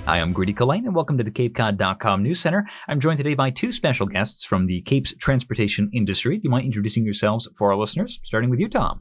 Hi, I'm Grady Culhane, and welcome to the CapeCod.com News Center. I'm joined today by two special guests from the Cape's transportation industry. Do you mind introducing yourselves for our listeners, starting with you, Tom?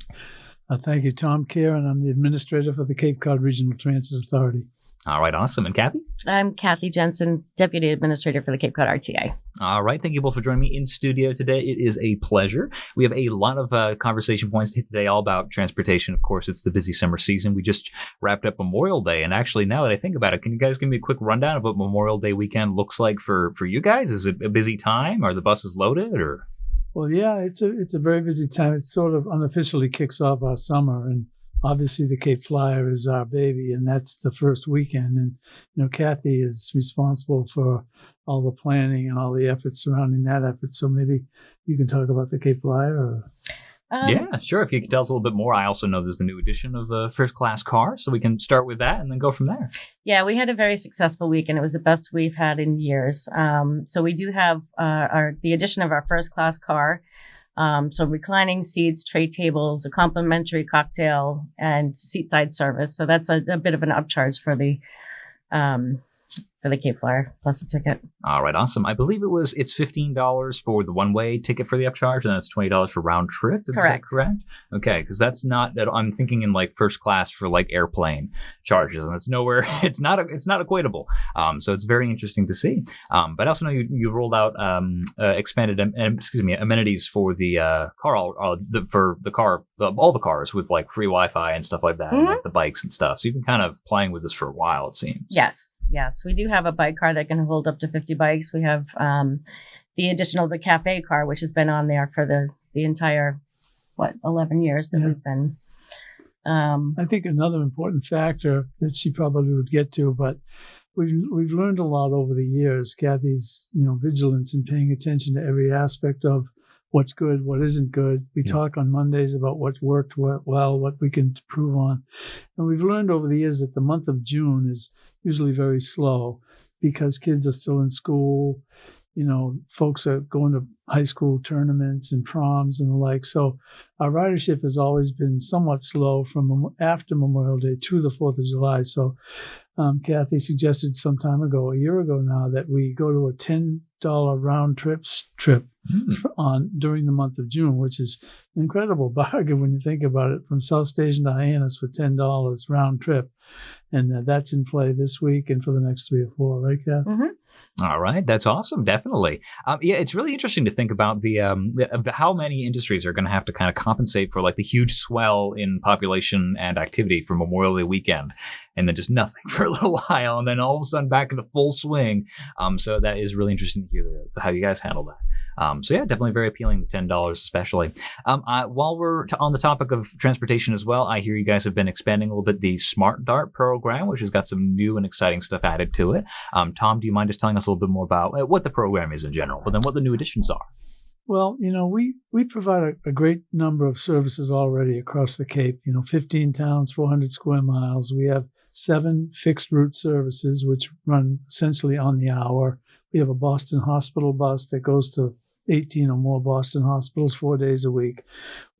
Thank you, Tom Cahir, and I'm the administrator for the Cape Cod Regional Transit Authority. All right, awesome. And Kathy? I'm Kathy Jensen, Deputy Administrator for the Cape Cod RTA. All right, thank you both for joining me in studio today. It is a pleasure. We have a lot of conversation points to hit today, all about transportation. Of course, it's the busy summer season. We just wrapped up Memorial Day, and actually, now that I think about it, can you guys give me a quick rundown of what Memorial Day weekend looks like for you guys? Is it a busy time? Are the buses loaded, or? Well, yeah, it's a very busy time. It sort of unofficially kicks off our summer, and obviously the Cape Flyer is our baby, and that's the first weekend. And, Kathy is responsible for all the planning and all the efforts surrounding that effort. So maybe you can talk about the Cape Flyer. Or... Yeah, sure. If you could tell us a little bit more. I also know there's the new edition of the first class car, so we can start with that and then go from there. Yeah, we had a very successful week, and it was the best we've had in years. So we do have the addition of our first class car. So reclining seats, tray tables, a complimentary cocktail, and seat side service. So that's a bit of an upcharge for the Cape Flyer plus a ticket. All right, awesome. I believe it's $15 for the one-way ticket for the upcharge, and that's $20 for round trip. Correct. Is that correct? Okay, because that's not that I'm thinking in like first class for like airplane charges, and it's nowhere. It's not equatable. So it's very interesting to see. But I also know you rolled out expanded amenities for the car, all the cars with like free Wi-Fi and stuff like that, and like the bikes and stuff. So you've been kind of playing with this for a while, it seems. Yes. We do have a bike car that can hold up to 50 bikes. We have the additional the cafe car, which has been on there for the entire 11 years that we've been. I think another important factor that she probably would get to, but we've learned a lot over the years. Kathy's vigilance in paying attention to every aspect of what's good, what isn't good. We talk on Mondays about what worked well, what we can improve on. And we've learned over the years that the month of June is usually very slow because kids are still in school. Folks are going to high school tournaments and proms and the like. So our ridership has always been somewhat slow from after Memorial Day to the 4th of July. So Kathy suggested some time ago, a year ago now, that we go to a $10 round trip during the month of June, which is an incredible bargain when you think about it, from South Station to Hyannis for $10 round trip. And that's in play this week and for the next 3 or 4, right, Kath? Mm-hmm. All right, that's awesome, definitely. Yeah, it's really interesting to think about how many industries are going to have to kind of compensate for like the huge swell in population and activity for Memorial Day weekend, and then just nothing for a little while, and then all of a sudden back into full swing. So that is really interesting to hear how you guys handle that. So yeah, definitely very appealing, the $10 especially. While we're on the topic of transportation as well, I hear you guys have been expanding a little bit the SmartDART program, which has got some new and exciting stuff added to it. Tom, do you mind just telling us a little bit more about what the program is in general, but then what the new additions are? Well, we provide a great number of services already across the Cape. 15 towns, 400 square miles. We have 7 fixed route services, which run essentially on the hour. We have a Boston hospital bus that goes to 18 or more Boston hospitals 4 days a week.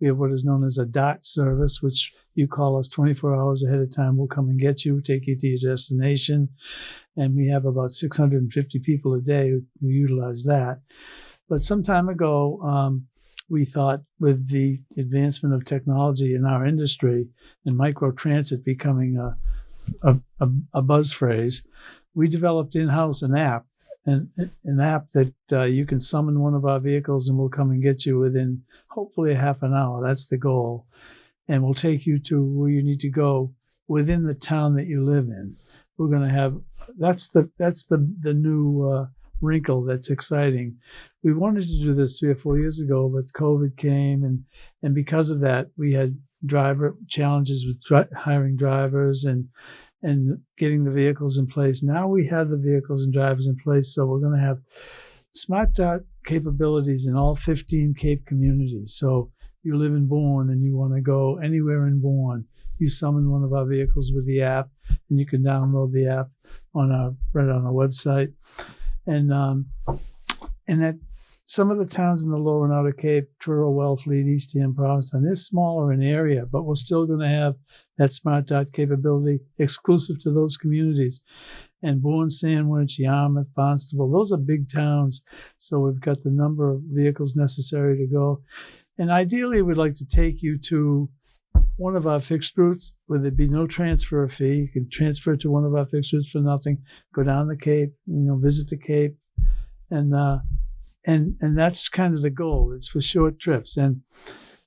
We have what is known as a DART service, which you call us 24 hours ahead of time. We'll come and get you, take you to your destination. And we have about 650 people a day who utilize that. But some time ago, we thought with the advancement of technology in our industry and microtransit becoming a buzz phrase, we developed in-house an app that you can summon one of our vehicles and we'll come and get you within hopefully a half an hour. That's the goal. And we'll take you to where you need to go within the town that you live in. We're going to have, that's the new wrinkle that's exciting. We wanted to do this 3 or 4 years ago, but COVID came, and because of that, we had driver challenges with hiring drivers and getting the vehicles in place. Now we have the vehicles and drivers in place, so we're going to have SmartDART capabilities in all 15 Cape communities. So you live in Bourne and you want to go anywhere in Bourne, you summon one of our vehicles with the app, and you can download the app on our website. And that some of the towns in the Lower and Outer Cape, Truro, Wellfleet, Eastham, Provincetown, they're smaller in area, but we're still going to have that SmartDART capability exclusive to those communities. and Bourne Sandwich, Yarmouth, Barnstable. Those are big towns, so we've got the number of vehicles necessary to go. And ideally, we'd like to take you to one of our fixed routes where there'd be no transfer fee. You can transfer to one of our fixed routes for nothing, go down the Cape, visit the Cape, and that's kind of the goal. It's for short trips. And,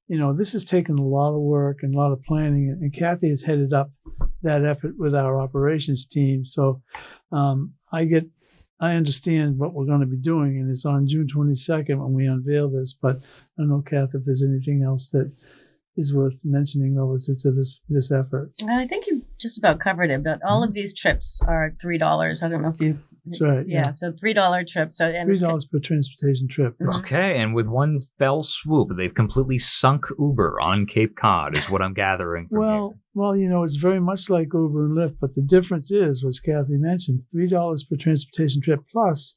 this has taken a lot of work and a lot of planning, and Kathy has headed up that effort with our operations team. So I understand what we're going to be doing, and it's on June 22nd when we unveil this. But I don't know, Kath, if there's anything else that is worth mentioning relative to this effort. I think you just about covered it, but all of these trips are $3. I don't know if you... That's right. Yeah, so $3 trips. And $3 per transportation trip. Okay, and with one fell swoop, they've completely sunk Uber on Cape Cod, is what I'm gathering from here. Well, it's very much like Uber and Lyft, but the difference is, which Kathy mentioned, $3 per transportation trip plus.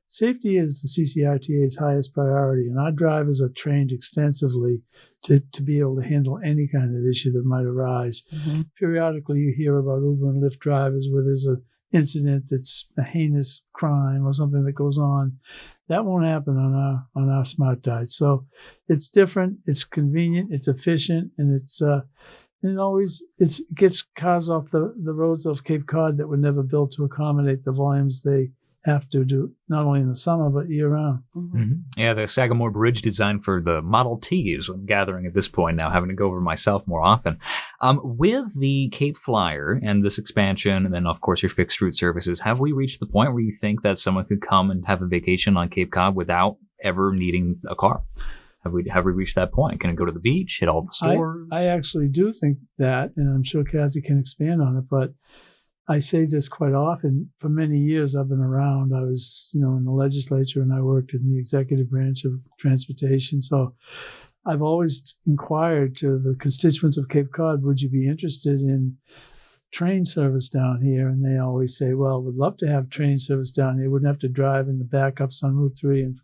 Safety is the CCRTA's highest priority, and our drivers are trained extensively to be able to handle any kind of issue that might arise. Mm-hmm. Periodically, you hear about Uber and Lyft drivers where there's an incident that's a heinous crime or something that goes on. That won't happen on our SmartDART. So it's different, it's convenient, it's efficient, and it gets cars off the roads of Cape Cod that were never built to accommodate the volumes they have to do, not only in the summer, but year-round. Mm-hmm. Mm-hmm. Yeah, the Sagamore Bridge designed for the Model T is what I'm gathering at this point now, having to go over myself more often. With the Cape Flyer and this expansion, and then, of course, your fixed route services, have we reached the point where you think that someone could come and have a vacation on Cape Cod without ever needing a car? Have we reached that point? Can it go to the beach, hit all the stores? I actually do think that, and I'm sure Kathy can expand on it, but I say this quite often. For many years I've been around. I was, in the legislature, and I worked in the executive branch of transportation. So I've always inquired to the constituents of Cape Cod, would you be interested in train service down here? And they always say, well, we'd love to have train service down here. Wouldn't have to drive in the backups on Route 3.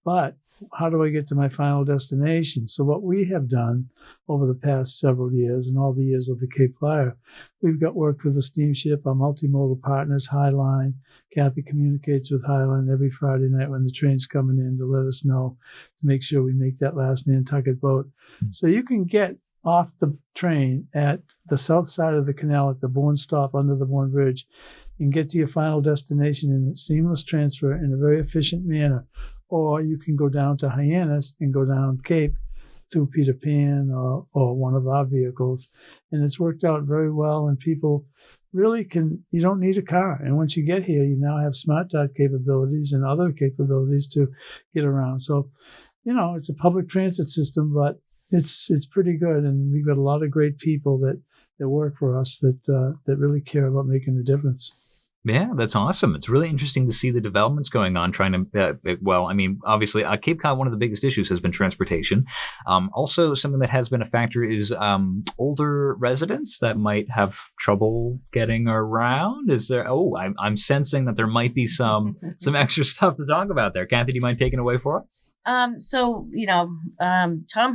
But how do I get to my final destination? So what we have done over the past several years and all the years of the Cape Flyer, we've got worked with the steamship, our multimodal partners, Highline. Kathy communicates with Highline every Friday night when the train's coming in to let us know, to make sure we make that last Nantucket boat. Mm-hmm. So you can get off the train at the south side of the canal at the Bourne stop under the Bourne Bridge and get to your final destination in a seamless transfer in a very efficient manner. Or you can go down to Hyannis and go down Cape through Peter Pan or one of our vehicles. And it's worked out very well, and people really you don't need a car. And once you get here, you now have SmartDART capabilities and other capabilities to get around. So, it's a public transit system, but it's pretty good. And we've got a lot of great people that work for us that really care about making a difference. Yeah, that's awesome. It's really interesting to see the developments going on, trying to, obviously, Cape Cod, one of the biggest issues has been transportation. Also, something that has been a factor is older residents that might have trouble getting around. Is there, I'm sensing that there might be some extra stuff to talk about there. Kathy, do you mind taking it away for us? Tom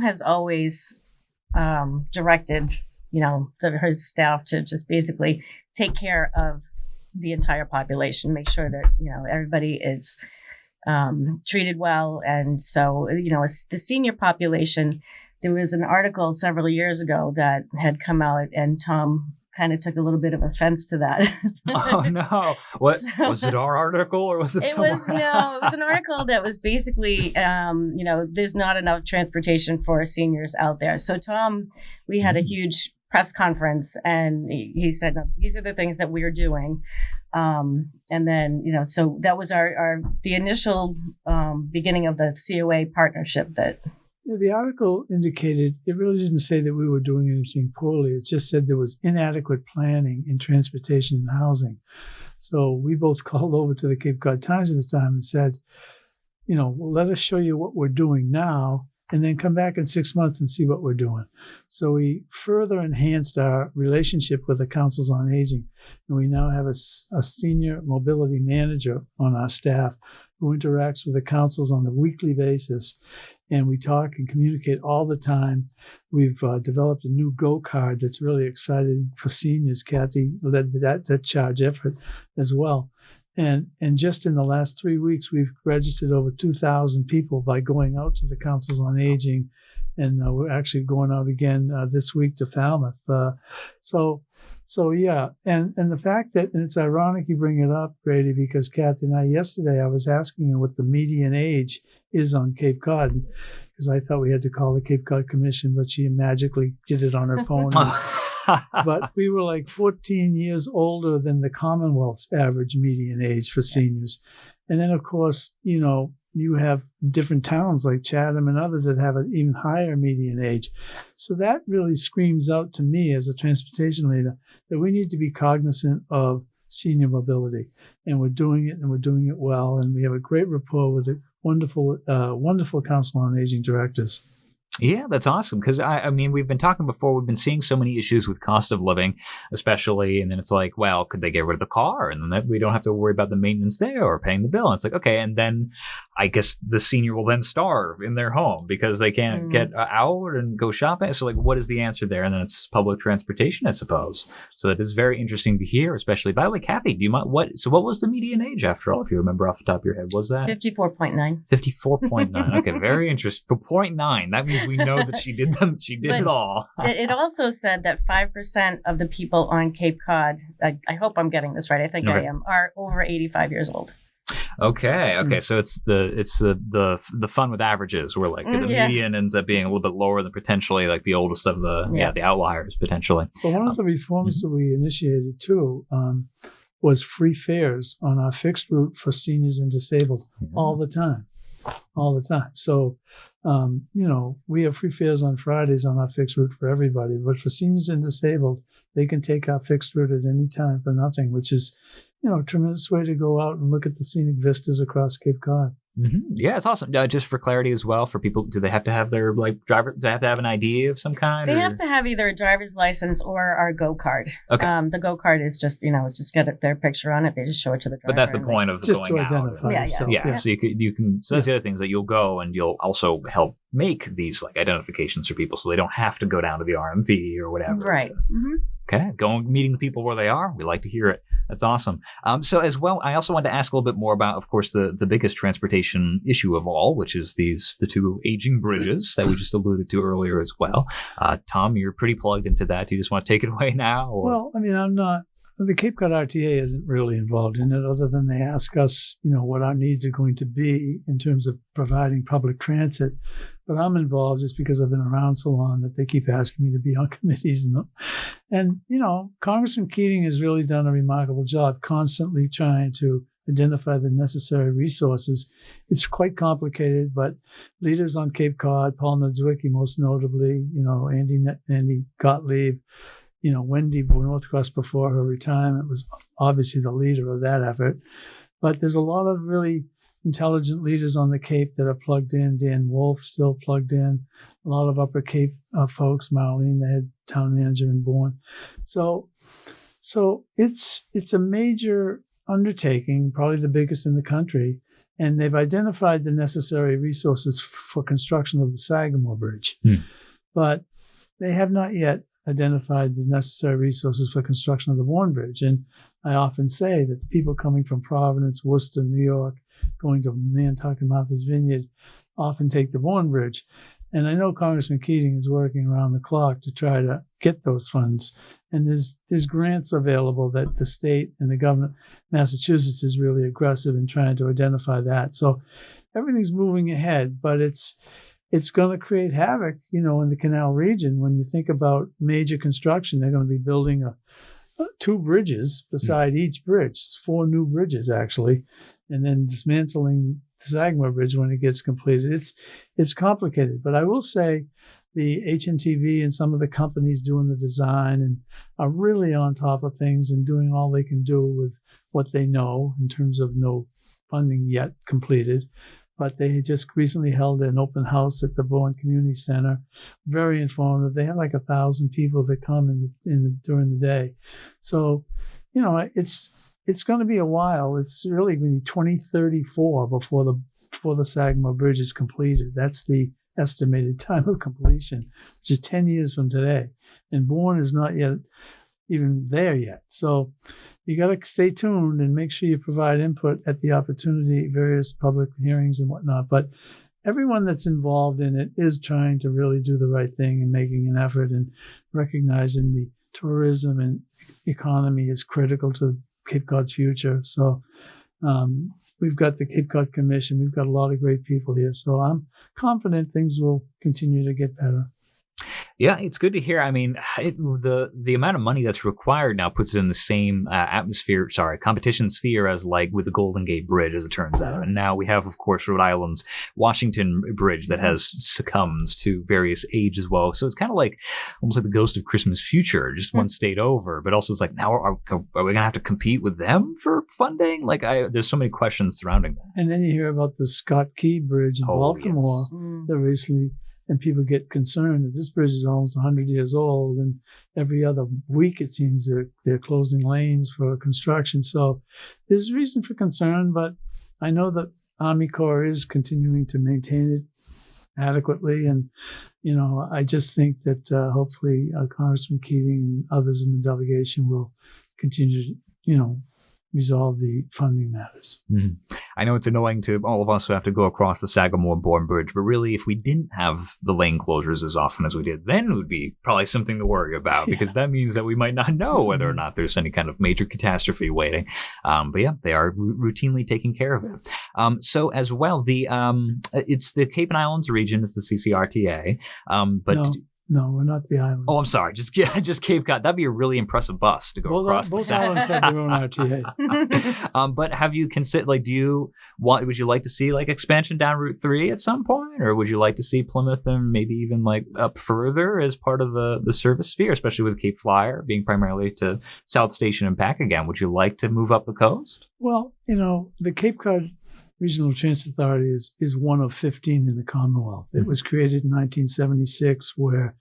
has always directed, his staff to just basically take care of the entire population, make sure that, everybody is treated well. And so, it's the senior population. There was an article several years ago that had come out, and Tom kind of took a little bit of offense to that. Oh, no. What? Was it our article, or was it somewhere else? No, it was an article that was basically, there's not enough transportation for seniors out there. So Tom, we had a huge press conference, and he said, no, these are the things that we're doing. And then, so that was the initial beginning of the COA partnership that. The article indicated, it really didn't say that we were doing anything poorly. It just said there was inadequate planning in transportation and housing. So we both called over to the Cape Cod Times at the time and said, let us show you what we're doing now, and then come back in 6 months and see what we're doing. So we further enhanced our relationship with the councils on aging. And we now have a senior mobility manager on our staff who interacts with the councils on a weekly basis. And we talk and communicate all the time. We've developed a new Go card that's really exciting for seniors. Kathy led that charge effort as well. And just in the last 3 weeks, we've registered over 2,000 people by going out to the councils on aging. And we're actually going out again this week to Falmouth. So yeah. And the fact that, and it's ironic you bring it up, Grady, because Kathy and I, yesterday, I was asking her what the median age is on Cape Cod, because I thought we had to call the Cape Cod Commission, but she magically did it on her phone. But we were like 14 years older than the Commonwealth's average median age for seniors. And then, of course, you have different towns like Chatham and others that have an even higher median age. So that really screams out to me as a transportation leader that we need to be cognizant of senior mobility. And we're doing it, and we're doing it well. And we have a great rapport with the wonderful Council on Aging directors. Yeah, that's awesome. Because I mean, we've been talking before. We've been seeing so many issues with cost of living, especially. And then it's like, well, could they get rid of the car? And then we don't have to worry about the maintenance there or paying the bill. And it's like, okay. And then I guess the senior will then starve in their home because they can't get out and go shopping. So like, what is the answer there? And then it's public transportation, I suppose. So that is very interesting to hear, especially. By the way, Kathy, do you mind what was the median age after all, if you remember off the top of your head? Was that 54.9? 54.9. Okay, very interesting. 0.9. That means we know that she did them. She did it all. It also said that 5% of the people on Cape Cod, I hope I'm getting this right, I think I am, are over 85 years old. Okay. So it's the fun with averages where like the median ends up being a little bit lower than potentially like the oldest of the outliers potentially. Well, one of the reforms that we initiated too was free fares on our fixed route for seniors and disabled all the time. So, we have free fares on Fridays on our fixed route for everybody, but for seniors and disabled, they can take our fixed route at any time for nothing, which is, a tremendous way to go out and look at the scenic vistas across Cape Cod. Mm-hmm. Yeah, it's awesome. Just for clarity as well, for people, do they have to have their driver? Do they have to have an ID of some kind? They have to have either a driver's license or our Go card. Okay. The Go card is just just get their picture on it. They just show it to the driver. But that's the point of just going to identify out. yourself. Yeah. So you can. So that's the other thing is that you'll go and you'll also help make these like identifications for people, so they don't have to go down to the RMV or whatever. Right. Okay, meeting the people where they are. We like to hear it. That's awesome. So as well, I also wanted to ask a little bit more about, of course, the biggest transportation issue of all, which is the two aging bridges that we just alluded to earlier as well. Tom, you're pretty plugged into that. Do you just want to take it away now? Or? Well, I mean, I'm not. The Cape Cod RTA isn't really involved in it, other than they ask us, what our needs are going to be in terms of providing public transit. But I'm involved just because I've been around so long that they keep asking me to be on committees. And Congressman Keating has really done a remarkable job constantly trying to identify the necessary resources. It's quite complicated, but leaders on Cape Cod, Paul Nodzwicki most notably, Andy Gottlieb, Wendy Northcross before her retirement was obviously the leader of that effort. But there's a lot of really intelligent leaders on the Cape that are plugged in. Dan Wolf still plugged in. A lot of Upper Cape folks, Marlene, the head town manager in Bourne. So it's a major undertaking, probably the biggest in the country. And they've identified the necessary resources for construction of the Sagamore Bridge. But they have not yet identified the necessary resources for construction of the Bourne Bridge. And I often say that people coming from Providence, Worcester, New York, going to Nantucket, Martha's Vineyard, often take the Bourne Bridge. And I know Congressman Keating is working around the clock to try to get those funds. And there's grants available that the state and the government, Massachusetts, is really aggressive in trying to identify that. So everything's moving ahead, but it's going to create havoc, in the canal region. When you think about major construction, they're going to be building two bridges beside each bridge, 4 new bridges actually, and then dismantling the Sagamore Bridge when it gets completed. It's complicated, but I will say the HNTV and some of the companies doing the design and are really on top of things and doing all they can do with what they know in terms of no funding yet completed. But they just recently held an open house at the Bourne Community Center. Very informative. They have like 1,000 people that come during the day. So, it's going to be a while. It's really going to be 2034 before the Sagamore Bridge is completed. That's the estimated time of completion, which is 10 years from today. And Bourne is not yet even there yet. So you got to stay tuned and make sure you provide input at the opportunity, various public hearings and whatnot. But everyone that's involved in it is trying to really do the right thing and making an effort and recognizing the tourism and economy is critical to Cape Cod's future. So we've got the Cape Cod Commission. We've got a lot of great people here. So I'm confident things will continue to get better. Yeah, it's good to hear. I mean, the amount of money that's required now puts it in the same competition sphere as like with the Golden Gate Bridge, as it turns out. And now we have, of course, Rhode Island's Washington Bridge that has succumbed to various age as well. So it's kind of like almost like the ghost of Christmas future, just one state over. But also it's like, now are we going to have to compete with them for funding? Like there's so many questions surrounding that. And then you hear about the Scott Key Bridge in Baltimore that recently. And people get concerned that this bridge is almost 100 years old, and every other week it seems they're closing lanes for construction. So there's reason for concern, but I know that Army Corps is continuing to maintain it adequately. And, I just think that hopefully Congressman Keating and others in the delegation will continue to, resolve the funding matters. Mm-hmm. I know it's annoying to all of us who have to go across the Sagamore-Bourne Bridge, but really, if we didn't have the lane closures as often as we did, then it would be probably something to worry about, because that means that we might not know whether or not there's any kind of major catastrophe waiting. But yeah, they are routinely taking care of it. So as well, it's the Cape and Islands region, it's the CCRTA, but. No, we're not the islands. Oh, I'm sorry. Just Cape Cod. That'd be a really impressive bus to go across. Both islands have their own RTA. But have you considered? Would you like to see expansion down Route 3 at some point, or would you like to see Plymouth and maybe even up further as part of the service sphere, especially with Cape Flyer being primarily to South Station and back again? Would you like to move up the coast? Well, the Cape Cod Regional Transit Authority is one of 15 in the Commonwealth. It was created in 1976, where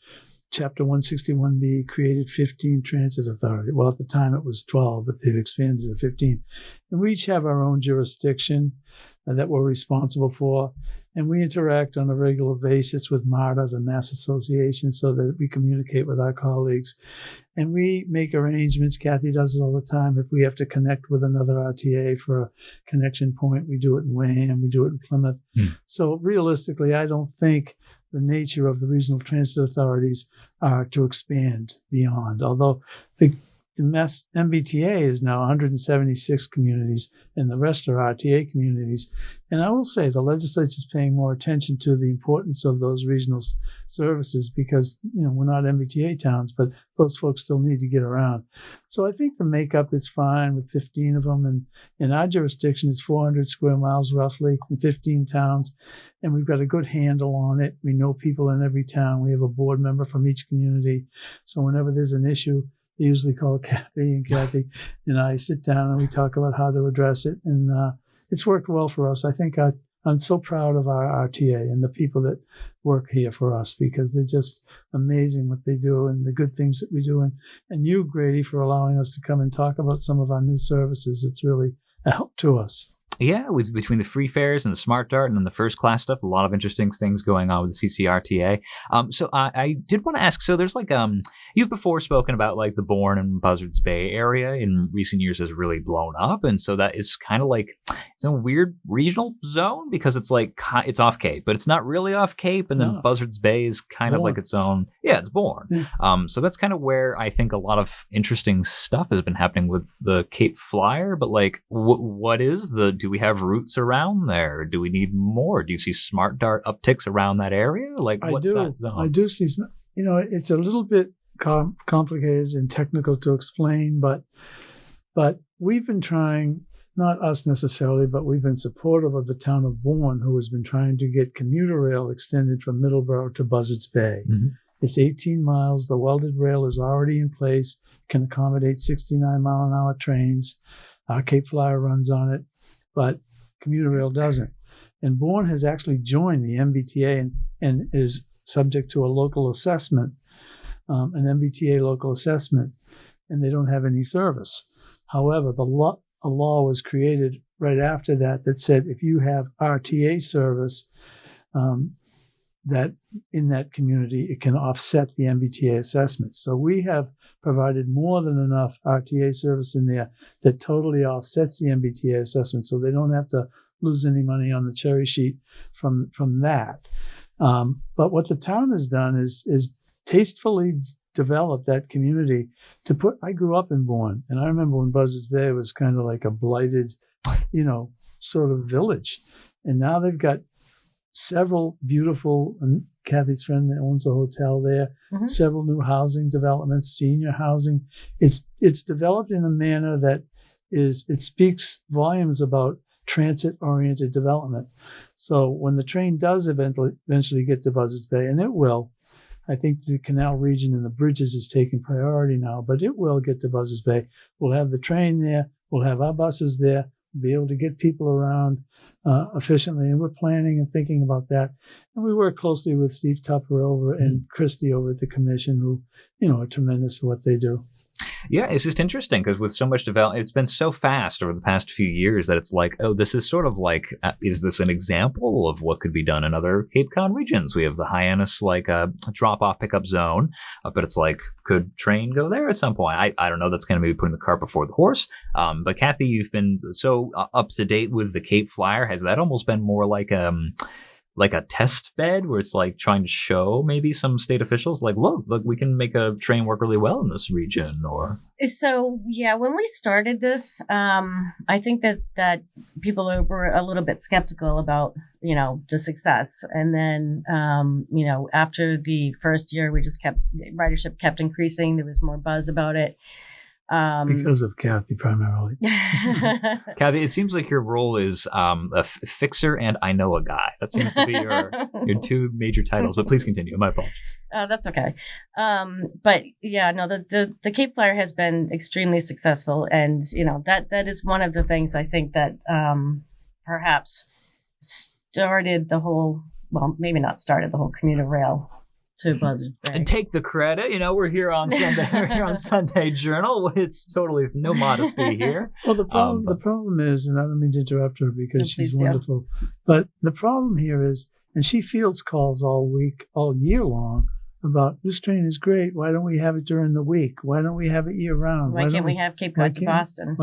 Chapter 161B created 15 transit authority. Well, at the time it was 12, but they've expanded to 15. And we each have our own jurisdiction that we're responsible for. And we interact on a regular basis with MARTA, the Mass Association, so that we communicate with our colleagues. And we make arrangements. Kathy does it all the time. If we have to connect with another RTA for a connection point, we do it in Wareham, we do it in Plymouth. So realistically, I don't think the nature of the regional transit authorities are to expand beyond. Although the Mass MBTA is now 176 communities, and the rest are RTA communities. And I will say the legislature is paying more attention to the importance of those regional services because, we're not MBTA towns, but those folks still need to get around. So I think the makeup is fine with 15 of them. And our jurisdiction is 400 square miles roughly in 15 towns. And we've got a good handle on it. We know people in every town. We have a board member from each community. So whenever there's an issue, they usually call Kathy and I sit down and we talk about how to address it. And it's worked well for us. I think I'm so proud of our RTA and the people that work here for us because they're just amazing what they do and the good things that we do. And you, Grady, for allowing us to come and talk about some of our new services. It's really a help to us. Yeah, between the free fares and the SmartDART and then the first class stuff, a lot of interesting things going on with the CCRTA. So I did want to ask, so there's you've before spoken about the Bourne and Buzzards Bay area in recent years has really blown up. And so that is kind of it's a weird regional zone because it's it's off Cape, but it's not really off Cape. And then Buzzards Bay is kind of its own. Yeah, it's Bourne. Yeah. So that's kind of where I think a lot of interesting stuff has been happening with the Cape Flyer. But what is do we have routes around there? Do we need more? Do you see SmartDART upticks around that area? What's that zone? I do see. It's a little bit complicated and technical to explain, but we've been trying, not us necessarily, but we've been supportive of the town of Bourne, who has been trying to get commuter rail extended from Middleborough to Buzzards Bay. Mm-hmm. It's 18 miles. The welded rail is already in place, can accommodate 69-mile-an-hour trains. Our Cape Flyer runs on it, but commuter rail doesn't. And Bourne has actually joined the MBTA and is subject to a local assessment, an MBTA local assessment, and they don't have any service. However, a law was created right after that said if you have RTA service, that in that community, it can offset the MBTA assessment. So we have provided more than enough RTA service in there that totally offsets the MBTA assessment, so they don't have to lose any money on the cherry sheet from that. But what the town has done is tastefully develop that community to put. I grew up in Bourne, and I remember when Buzzards Bay was kind of like a blighted, sort of village, and now they've got several beautiful, and Kathy's friend that owns a hotel there, several new housing developments, senior housing. It's developed in a manner that it speaks volumes about transit-oriented development. So when the train does eventually get to Buzzards Bay, and it will, I think the canal region and the bridges is taking priority now, but it will get to Buzzards Bay. We'll have the train there. We'll have our buses there. Be able to get people around efficiently, and we're planning and thinking about that. And we work closely with Steve Tupper over and Christy over at the commission, who are tremendous at what they do. Yeah, it's just interesting because with so much development, it's been so fast over the past few years that it's like, oh, this is sort of like, is this an example of what could be done in other Cape Cod regions? We have the Hyannis drop-off pickup zone, but it's like, could train go there at some point? I don't know. That's kind of maybe putting the cart before the horse. But Kathy, you've been so up to date with the Cape Flyer. Has that almost been more like a test bed where it's like trying to show maybe some state officials like, look, we can make a train work really well in this region? Or so yeah, when we started this, I think that people were a little bit skeptical about the success, and then after the first year, ridership kept increasing. There was more buzz about it. Because of Kathy, primarily. Kathy, it seems like your role is a fixer and I know a guy. That seems to be your two major titles. But please continue. My apologies. That's okay. But yeah, no, the Cape Flyer has been extremely successful, and that is one of the things I think that perhaps started the whole. Well, maybe not started the whole commuter rail to Buzzards Bay. And take the credit. We're here on Sunday. We're here on Sunday Journal. It's totally no modesty here. Well, the problem is, and I don't mean to interrupt her because she's wonderful, but the problem here is, and she fields calls all year long about this train is great. Why don't we have it during the week? Why don't we have it year round? Why can't we have Cape Cod to Boston?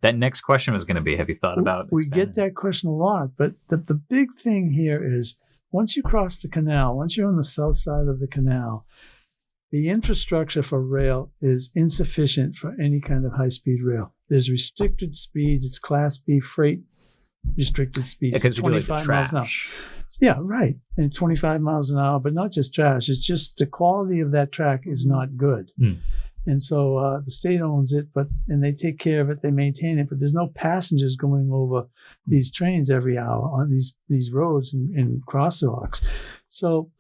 That next question was going to be, have you thought about? We get that question a lot, but the big thing here is, once you cross the canal, once you're on the south side of the canal, the infrastructure for rail is insufficient for any kind of high-speed rail. There's restricted speeds. It's Class B freight restricted speeds. Yeah, 25 miles an hour. Yeah, right. And 25 miles an hour, but not just trash. It's just the quality of that track is not good. And so the state owns it, and they take care of it, they maintain it, but there's no passengers going over these trains every hour on these roads and crosswalks. So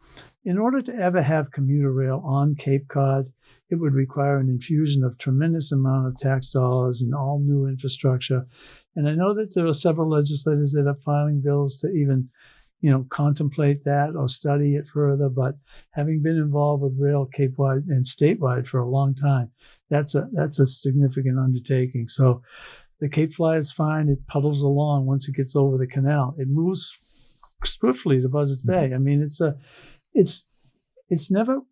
in order to ever have commuter rail on Cape Cod, it would require an infusion of tremendous amount of tax dollars and all new infrastructure. And I know that there are several legislators that are filing bills to even contemplate that or study it further. But having been involved with rail Cape-wide and statewide for a long time, that's a significant undertaking. So the Cape Flyer is fine. It puddles along once it gets over the canal. It moves swiftly to Buzzards Bay. I mean,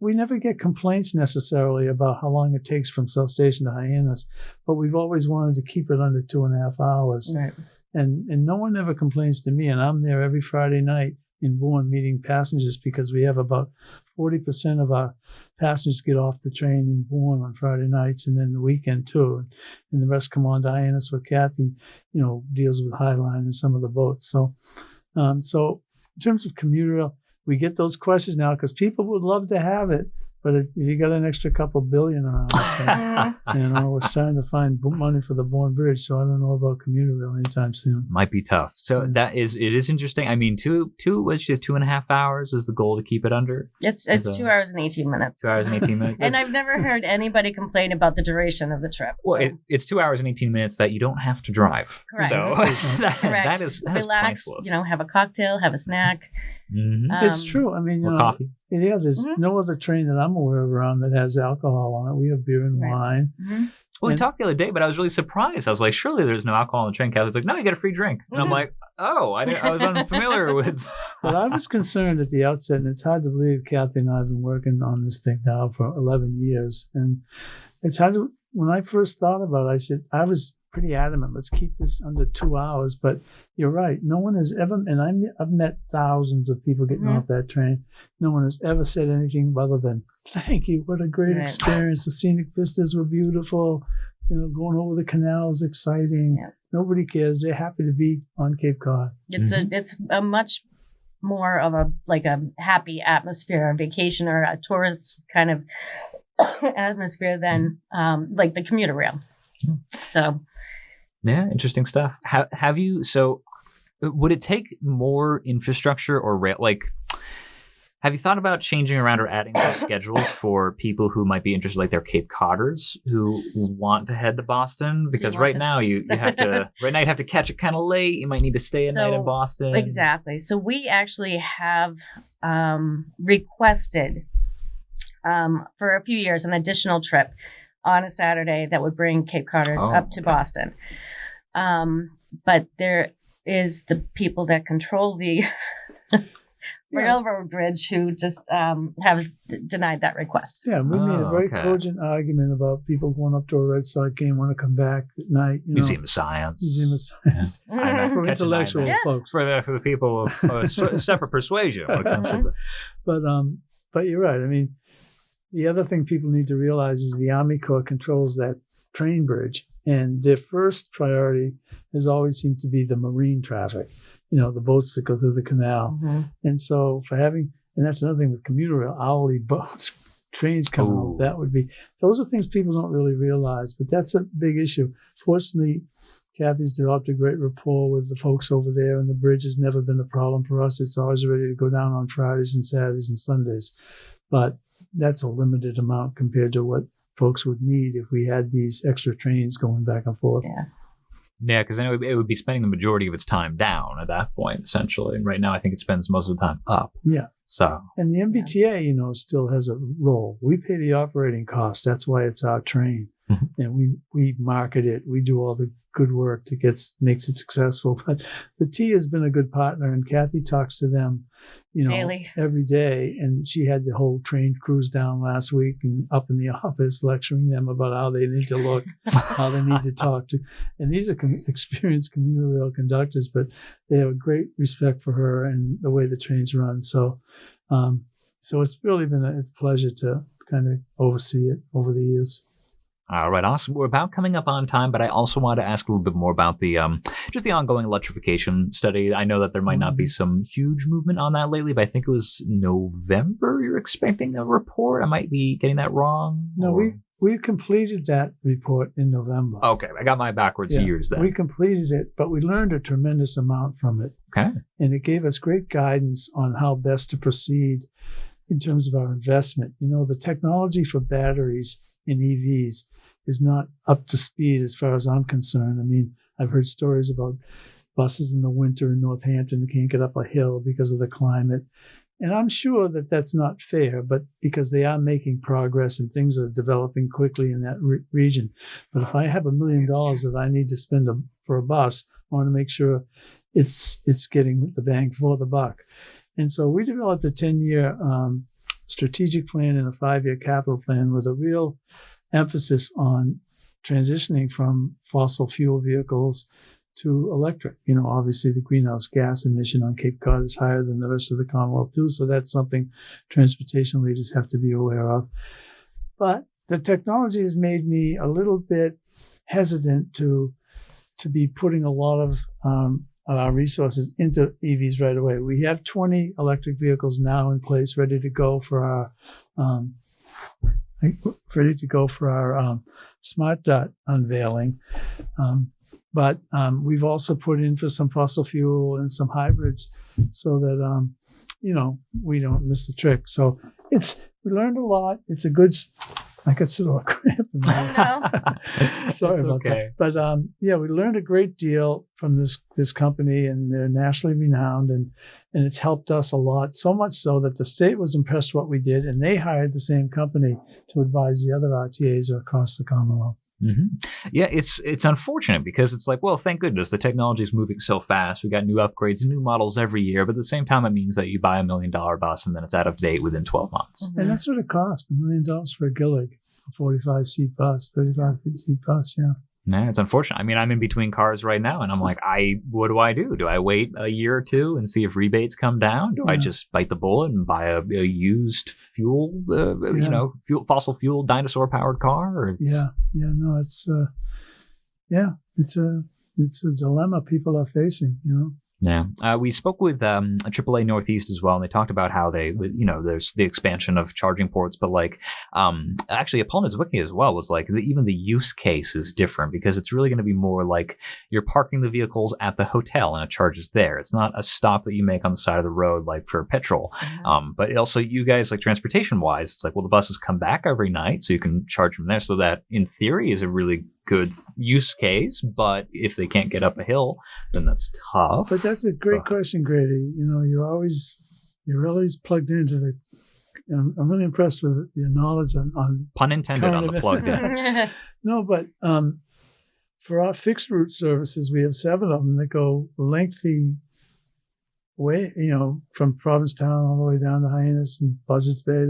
we never get complaints necessarily about how long it takes from South Station to Hyannis, but we've always wanted to keep it under 2.5 hours. Right. And no one ever complains to me, and I'm there every Friday night in Bourne meeting passengers because we have about 40% of our passengers get off the train in Bourne on Friday nights and then the weekend too. And the rest come on to Hyannis where Kathy, deals with Highline and some of the boats. So in terms of commuter rail, we get those questions now because people would love to have it. But if you got an extra couple billion around, we're starting to find money for the Bourne Bridge. So I don't know about commuter rail anytime soon. Might be tough. So it is interesting. I mean, 2.5 hours is the goal to keep it under. It's 2 hours and 18 minutes. 2 hours and 18 minutes. And I've never heard anybody complain about the duration of the trip. Well, it's 2 hours and 18 minutes that you don't have to drive. Correct. So Correct. that is relax. priceless. Have a cocktail, have a snack. Mm-hmm. It's true. I mean, or coffee. Yeah, there's no other train that I'm aware of around that has alcohol on it. We have beer and wine. Well, we And- talked the other day, but I was really surprised. I was like, surely there's no alcohol on the train. Kathy's like, no, you get a free drink. And I'm like, oh, I was unfamiliar with. But I was concerned at the outset, and it's hard to believe Kathy and I have been working on this thing now for 11 years. And it's hard to, when I first thought about it, I was pretty adamant, let's keep this under 2 hours. But you're right. No one has ever, and I've met thousands of people getting off that train. No one has ever said anything other than, thank you, what a great experience. The scenic vistas were beautiful. Going over the canal was exciting. Yeah. Nobody cares. They're happy to be on Cape Cod. It's a much more of a happy atmosphere, a vacation or a tourist kind of atmosphere than like the commuter rail. So, yeah, interesting stuff. Have you? So, would it take more infrastructure or rail? Like, have you thought about changing around or adding those schedules for people who might be interested, like they're Cape Codders who want to head to Boston? Because right now you have to catch it kind of late. You might need to stay a night in Boston. Exactly. So we actually have requested for a few years an additional trip on a Saturday that would bring Cape Codders up to Boston. But there is the people that control the railroad bridge who just have denied that request. Yeah, we made a very cogent argument about people going up to a Red Sox game, want to come back at night. Museum of Science. Museum of Science. For intellectual folks. For the people of separate persuasion. But you're right. I mean, the other thing people need to realize is the Army Corps controls that train bridge, and their first priority has always seemed to be the marine traffic. The boats that go through the canal. And so and that's another thing with commuter rail, hourly boats, trains coming out, those are things people don't really realize, but that's a big issue. Fortunately, Kathy's developed a great rapport with the folks over there, and the bridge has never been a problem for us. It's always ready to go down on Fridays and Saturdays and Sundays. But that's a limited amount compared to what folks would need if we had these extra trains going back and forth. Yeah, because then it would be spending the majority of its time down at that point, essentially. And right now, I think it spends most of the time up. Yeah. So. And the MBTA, still has a role. We pay the operating cost. That's why it's our train. And we market it. We do all the good work that makes it successful. But the T has been a good partner, and Kathy talks to them, daily, every day. And she had the whole train cruise down last week and up in the office lecturing them about how they need to look, how they need to talk to. And these are experienced commuter rail conductors, but they have a great respect for her and the way the trains run. So it's really been a pleasure to kind of oversee it over the years. All right, awesome. We're about coming up on time, but I also want to ask a little bit more about the just the ongoing electrification study. I know that there might not be some huge movement on that lately, but I think it was November you're expecting a report. I might be getting that wrong. No, we completed that report in November. Okay, I got my backwards years then. We completed it, but we learned a tremendous amount from it. Okay. And it gave us great guidance on how best to proceed in terms of our investment. The technology for batteries in EVs is not up to speed as far as I'm concerned. I mean, I've heard stories about buses in the winter in Northampton that can't get up a hill because of the climate. And I'm sure that that's not fair, but because they are making progress and things are developing quickly in that region. But if I have $1 million that I need to spend for a bus, I want to make sure it's getting the bang for the buck. And so we developed a 10-year strategic plan and a 5-year capital plan with a real emphasis on transitioning from fossil fuel vehicles to electric. Obviously the greenhouse gas emission on Cape Cod is higher than the rest of the Commonwealth too, so that's something transportation leaders have to be aware of. But the technology has made me a little bit hesitant to be putting a lot of our resources into EVs right away. We have 20 electric vehicles now in place, ready to go for our SmartDART unveiling. But we've also put in for some fossil fuel and some hybrids so that, we don't miss the trick. So we learned a lot. It's a good, I got sort of a cramp in my Sorry about that. But we learned a great deal from this company, and they're nationally renowned, and it's helped us a lot, so much so that the state was impressed what we did, and they hired the same company to advise the other RTAs across the Commonwealth. Yeah, it's unfortunate because it's like, well, thank goodness the technology is moving so fast. We got new upgrades and new models every year, but at the same time, it means that you buy $1 million bus and then it's out of date within 12 months. And that's what it costs, $1 million for a Gillig, a 45-seat bus, 35-seat bus, yeah. Nah, it's unfortunate. I mean, I'm in between cars right now, and I'm like, what do I do? Do I wait a year or two and see if rebates come down? Do I just bite the bullet and buy a used fuel, fossil fuel dinosaur powered car? Or it's it's a dilemma people are facing, Yeah. We spoke with AAA Northeast as well, and they talked about how there's the expansion of charging ports, but actually Paul Niedzwiecki as well was like, even the use case is different because it's really going to be more like you're parking the vehicles at the hotel and it charges there. It's not a stop that you make on the side of the road like for petrol. But also you guys, like transportation wise, it's like, well, the buses come back every night so you can charge from there. So that in theory is a really good use case, but if they can't get up a hill, then that's tough. But that's a great question, Grady. You're always plugged into the. I'm really impressed with your knowledge on pun intended on the plugged in. No, but for our fixed route services, we have 7 of them that go lengthy way, from Provincetown all the way down to Hyannis and Buzzards Bay,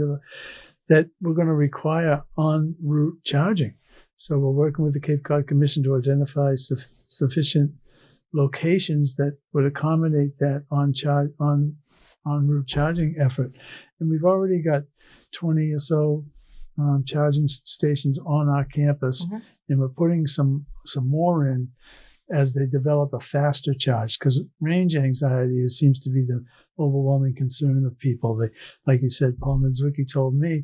that we're going to require en route charging. So we're working with the Cape Cod Commission to identify sufficient locations that would accommodate that en route charging effort. And we've already got 20 or so charging stations on our campus, and we're putting some more in as they develop a faster charge, because range anxiety seems to be the overwhelming concern of people. Like you said, Paul Niedzwiecki told me,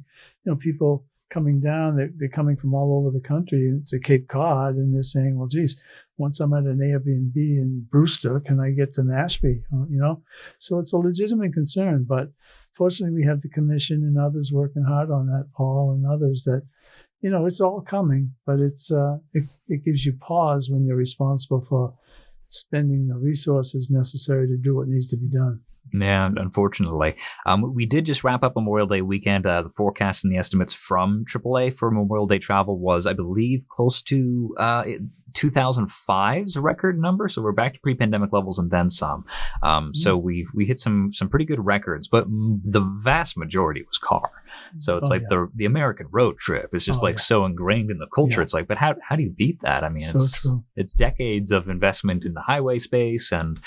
people coming down, they're coming from all over the country to Cape Cod, and they're saying, well, geez, once I'm at an Airbnb in Brewster, can I get to Mashpee? So it's a legitimate concern, but fortunately we have the commission and others working hard on that, Paul and others, that, it's all coming, but it gives you pause when you're responsible for spending the resources necessary to do what needs to be done. Yeah, unfortunately. We did just wrap up Memorial Day weekend. The forecast and the estimates from AAA for Memorial Day travel was, I believe, close to 2005's record number. So we're back to pre-pandemic levels and then some. So we hit some pretty good records, but the vast majority was car. So it's the American road trip is just so ingrained in the culture. It's like, but how do you beat that? I mean, it's decades of investment in the highway space, and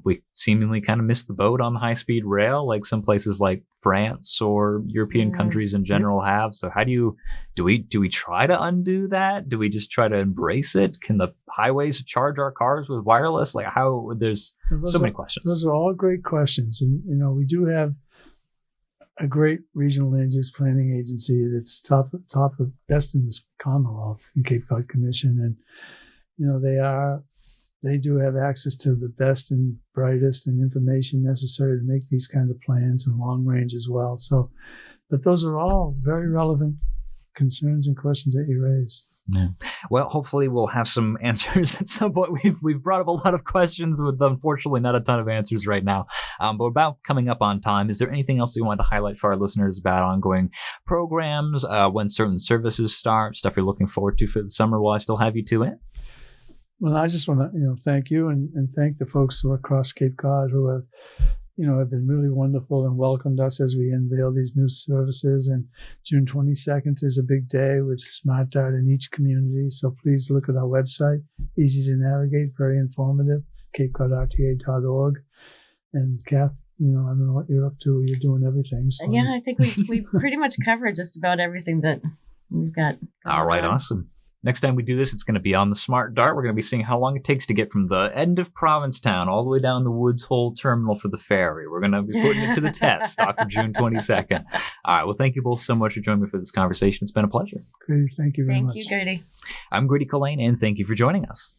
we seemingly kind of missed the boat on the high-speed rail, like some places like France or European countries in general have. So how do we try to undo that? Do we just try to embrace it? Can the highways charge our cars with wireless? Like how? There's so many questions. Those are all great questions, and we do have a great regional land use planning agency that's top of best in this Commonwealth in Cape Cod Commission, and they do have access to the best and brightest and information necessary to make these kind of plans and long range as well. So, but those are all very relevant concerns and questions that you raised. Yeah. Well, hopefully we'll have some answers at some point. We've brought up a lot of questions with unfortunately not a ton of answers right now. But we're about coming up on time. Is there anything else you want to highlight for our listeners about ongoing programs, when certain services start, stuff you're looking forward to for the summer while I still have you two in? Well, I just want to thank you and thank the folks who are across Cape Cod who have been really wonderful and welcomed us as we unveil these new services. And June 22nd is a big day with SmartDART in each community. So please look at our website. Easy to navigate, very informative, CapeCodRTA.org. And Kath, I don't know what you're up to. You're doing everything. So. Yeah, I think we pretty much covered just about everything that we've got. All right, awesome. Next time we do this, it's going to be on the SmartDART. We're going to be seeing how long it takes to get from the end of Provincetown all the way down the Woods Hole Terminal for the ferry. We're going to be putting it to the test after June 22nd. All right. Well, thank you both so much for joining me for this conversation. It's been a pleasure. Great. Thank you very much. Thank you, Grady. I'm Grady Culhane, and thank you for joining us.